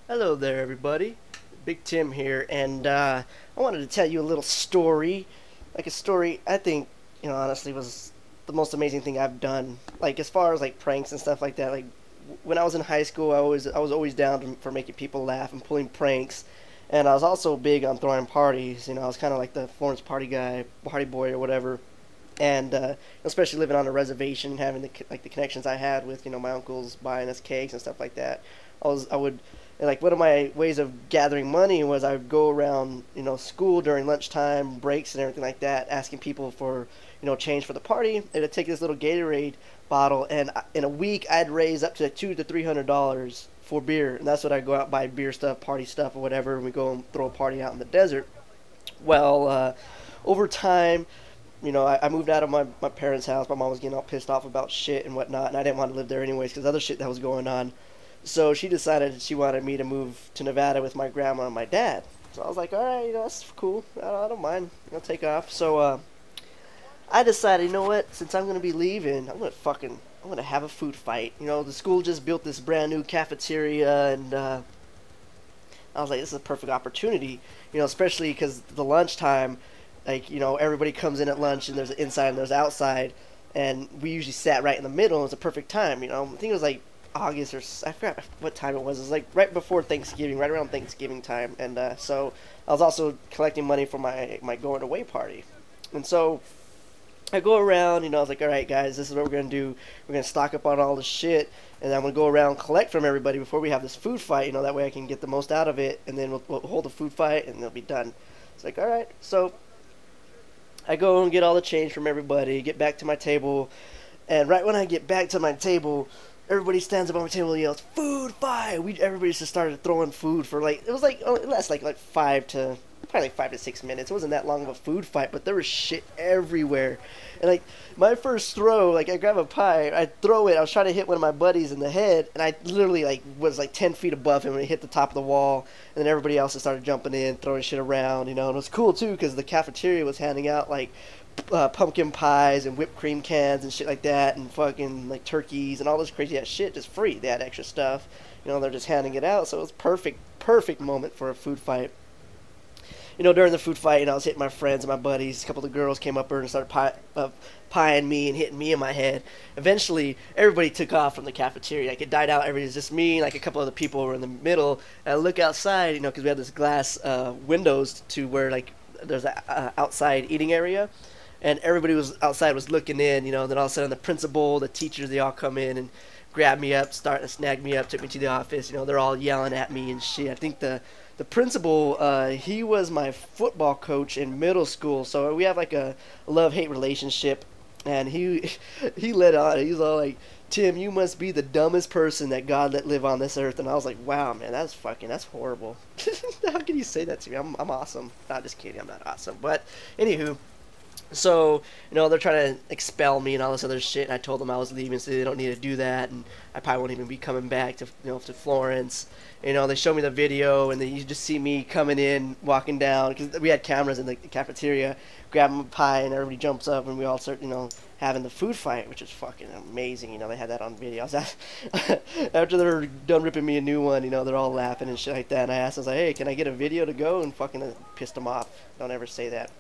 Hello there, everybody. Big Tim here, and I wanted to tell you a little story. Like a story I think, honestly was the most amazing thing I've done. Like as far as like pranks and stuff like that. Like when I was in high school, I was always down for making people laugh and pulling pranks. And I was also big on throwing parties. I was kind of like the Florence party guy, party boy or whatever. And especially living on a reservation and having the connections I had with my uncles buying us cakes and stuff like that. I would and like one of my ways of gathering money was I would go around school during lunchtime breaks and everything like that, asking people for change for the party. And I'd take this little Gatorade bottle, and in a week I'd raise up to $200 to $300 for beer, and that's what I'd go out buy beer stuff, party stuff, or whatever, and we go and throw a party out in the desert. Well, over time, I moved out of my parents' house. My mom was getting all pissed off about shit and whatnot, and I didn't want to live there anyways because other shit that was going on. So she decided she wanted me to move to Nevada with my grandma and my dad. So I was like, all right, that's cool. I don't mind. I'll take off. So I decided, you know what? Since I'm gonna be leaving, I'm gonna have a food fight. The school just built this brand new cafeteria, and I was like, this is a perfect opportunity. Especially because the lunchtime, like everybody comes in at lunch, and there's an inside and there's outside, and we usually sat right in the middle. It was a perfect time. I think it was like August, or I forgot what time it was. It was like right before Thanksgiving, right around Thanksgiving time, and so I was also collecting money for my going away party, and so I go around. I was like, all right, guys, this is what we're gonna do. We're gonna stock up on all the shit, and I'm gonna go around collect from everybody before we have this food fight. That way I can get the most out of it, and then we'll hold the food fight, and it'll be done. It's like, all right, so I go and get all the change from everybody, get back to my table, and right when I get back to my table, everybody stands up on my table and yells, "Food fight!" Everybody just started throwing food for like, it was like, it lasted like 5 to 6 minutes. It wasn't that long of a food fight, but there was shit everywhere. And like my first throw, like I grab a pie, I throw it. I was trying to hit one of my buddies in the head, and I literally like was like 10 feet above him when it hit the top of the wall. And then everybody else just started jumping in, throwing shit around, And it was cool too because the cafeteria was handing out like pumpkin pies and whipped cream cans and shit like that, and fucking like turkeys and all this crazy ass shit just free. They had extra stuff. They're just handing it out, so it was perfect moment for a food fight. During the food fight, I was hitting my friends and my buddies. A couple of the girls came up and started pieing me and hitting me in my head. Eventually, everybody took off from the cafeteria. Like, it died out. Everybody's just me and like a couple of the people were in the middle. And I look outside, because we have this glass windows to where like there's a outside eating area, and everybody was outside was looking in. Then all of a sudden the principal, the teachers, they all come in and grab me up, start to snag me up, took me to the office. They're all yelling at me and shit. I think the principal, he was my football coach in middle school, so we have like a love-hate relationship. And he he let on. He was all like, "Tim, you must be the dumbest person that God let live on this earth." And I was like, "Wow, man, that's horrible. How can you say that to me? I'm awesome." Not just kidding. I'm not awesome, but anywho. So, they're trying to expel me and all this other shit, and I told them I was leaving, so they don't need to do that, and I probably won't even be coming back to, to Florence. They show me the video, and then you just see me coming in, walking down, because we had cameras in the cafeteria, grabbing a pie, and everybody jumps up, and we all start, having the food fight, which is fucking amazing. They had that on video. After they're done ripping me a new one, they're all laughing and shit like that, and I asked, I was like, "Hey, can I get a video to go?" And fucking pissed them off. Don't ever say that.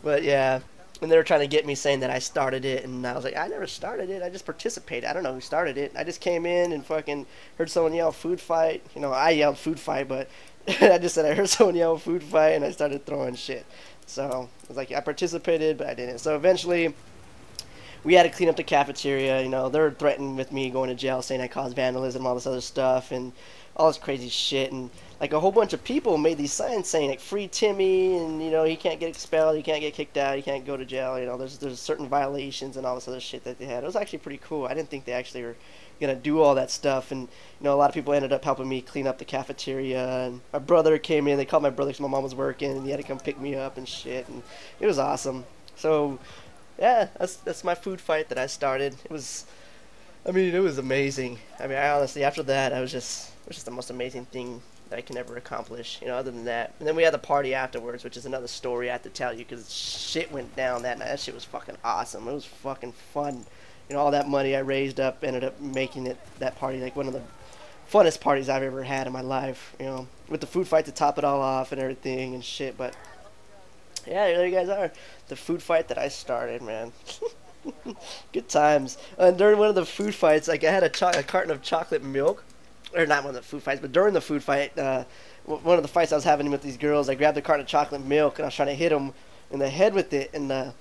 But yeah, and they were trying to get me saying that I started it, and I was like, I never started it. I just participated. I don't know who started it. I just came in and fucking heard someone yell "food fight." I yelled "food fight," but I just said I heard someone yell "food fight," and I started throwing shit. So it was like I participated, but I didn't. So eventually, we had to clean up the cafeteria. They're threatening with me going to jail, saying I caused vandalism, all this other stuff, and all this crazy shit. And like a whole bunch of people made these signs saying like "Free Timmy," and he can't get expelled, he can't get kicked out, he can't go to jail. There's certain violations and all this other shit that they had. It was actually pretty cool. I didn't think they actually were gonna do all that stuff, and a lot of people ended up helping me clean up the cafeteria. And my brother came in. They called my brother because my mom was working, and he had to come pick me up and shit. And it was awesome. So yeah, that's my food fight that I started. It was amazing. I honestly, after that, it was just the most amazing thing that I can ever accomplish. Other than that, and then we had the party afterwards, which is another story I have to tell you because shit went down that night. That shit was fucking awesome. It was fucking fun. All that money I raised up ended up making it that party like one of the funnest parties I've ever had in my life. You know, with the food fight to top it all off and everything and shit. But yeah, there you guys are. The food fight that I started, man. Good times. And during one of the food fights, like I had a carton of chocolate milk, or not one of the food fights, but during the food fight, one of the fights I was having with these girls, I grabbed a carton of chocolate milk and I was trying to hit them in the head with it, and I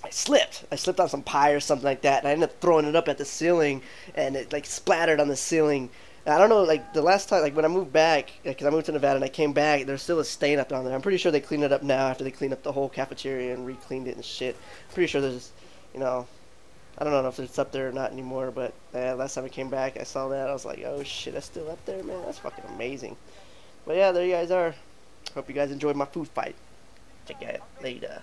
slipped. I slipped on some pie or something like that, and I ended up throwing it up at the ceiling, and it like splattered on the ceiling. And I don't know, like the last time, like when I moved back, because I moved to Nevada and I came back, there's still a stain up on there. I'm pretty sure they cleaned it up now after they cleaned up the whole cafeteria and re-cleaned it and shit. I'm pretty sure there's, you know, I don't know if it's up there or not anymore, but last time I came back, I saw that. I was like, oh shit, that's still up there, man. That's fucking amazing. But yeah, there you guys are. Hope you guys enjoyed my food fight. Check it out later.